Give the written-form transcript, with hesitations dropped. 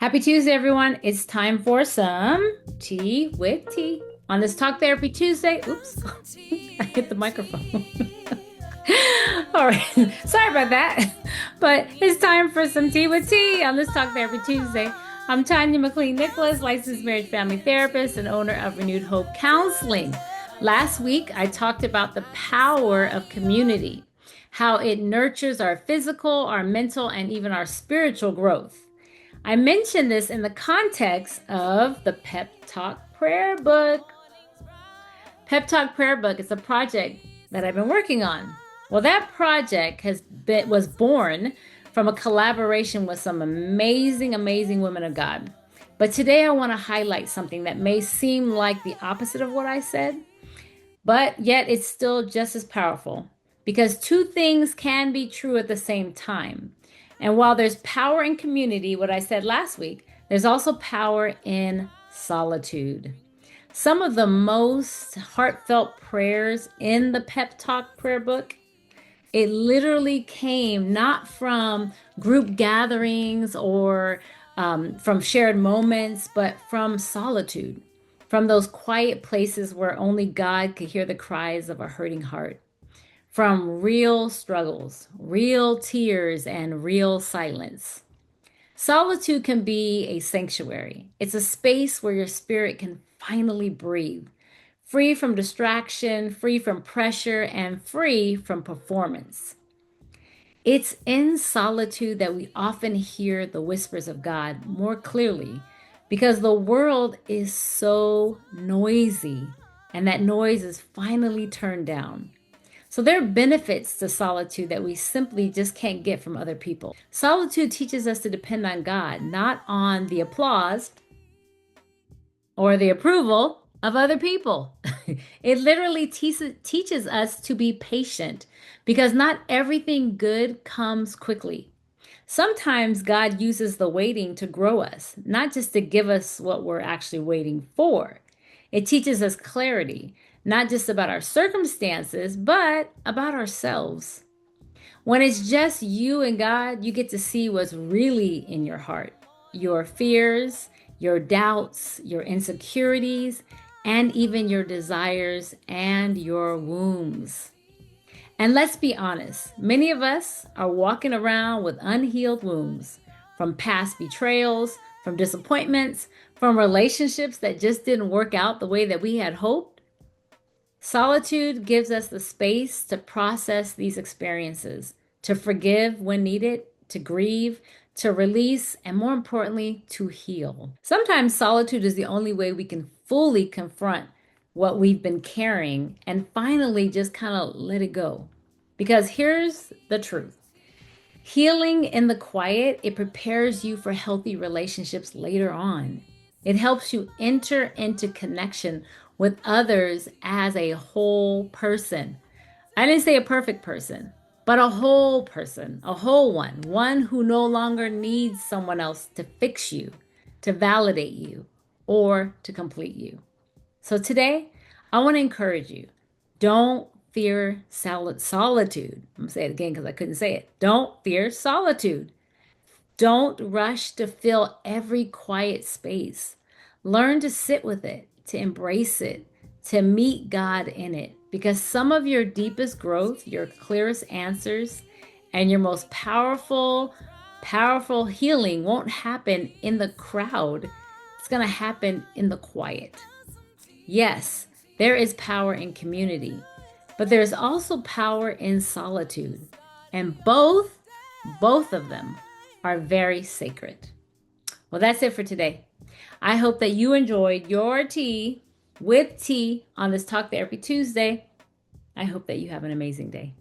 Happy Tuesday, everyone. It's time for some tea with tea. On this Talk Therapy Tuesday, oops, I hit the microphone. All right, sorry about that. But it's time for some tea with tea on this Talk Therapy Tuesday. I'm Tanya McLean Nicholas, licensed marriage family therapist and owner of Renewed Hope Counseling. Last week, I talked about the power of community, how it nurtures our physical, our mental, and even our spiritual growth. I mentioned this in the context of the Pep Talk Prayer Book. Pep Talk Prayer Book is a project that I've been working on. Well, that project was born from a collaboration with some amazing, amazing women of God. But today I want to highlight something that may seem like the opposite of what I said, but yet it's still just as powerful because two things can be true at the same time. And while there's power in community, what I said last week, there's also power in solitude. Some of the most heartfelt prayers in the Pep Talk prayer book, it literally came not from group gatherings or from shared moments, but from solitude, from those quiet places where only God could hear the cries of a hurting heart. From real struggles, real tears, and real silence. Solitude can be a sanctuary. It's a space where your spirit can finally breathe, free from distraction, free from pressure, and free from performance. It's in solitude that we often hear the whispers of God more clearly because the world is so noisy, and that noise is finally turned down. So there are benefits to solitude that we simply just can't get from other people. Solitude teaches us to depend on God, not on the applause or the approval of other people. It literally teaches us to be patient because not everything good comes quickly. Sometimes God uses the waiting to grow us, not just to give us what we're actually waiting for. It teaches us clarity, not just about our circumstances, but about ourselves. When it's just you and God, you get to see what's really in your heart, your fears, your doubts, your insecurities, and even your desires and your wounds. And let's be honest, many of us are walking around with unhealed wounds from past betrayals, from disappointments, from relationships that just didn't work out the way that we had hoped. Solitude gives us the space to process these experiences, to forgive when needed, to grieve, to release, and more importantly, to heal. Sometimes solitude is the only way we can fully confront what we've been carrying and finally just kind of let it go. Because here's the truth. Healing in the quiet, it prepares you for healthy relationships later on. It helps you enter into connection with others as a whole person. I didn't say a perfect person, but a whole person, a whole one who no longer needs someone else to fix you, to validate you, or to complete you. So today, I want to encourage you, don't fear solitude. I'm going to say it again because I couldn't say it. Don't fear solitude. Don't rush to fill every quiet space. Learn to sit with it, to embrace it, to meet God in it. Because some of your deepest growth, your clearest answers, and your most powerful healing won't happen in the crowd. It's going to happen in the quiet. Yes, there is power in community, but there's also power in solitude. And both of them are very sacred. Well, that's it for today. I hope that you enjoyed your tea with tea on this Talk Therapy Tuesday. I hope that you have an amazing day.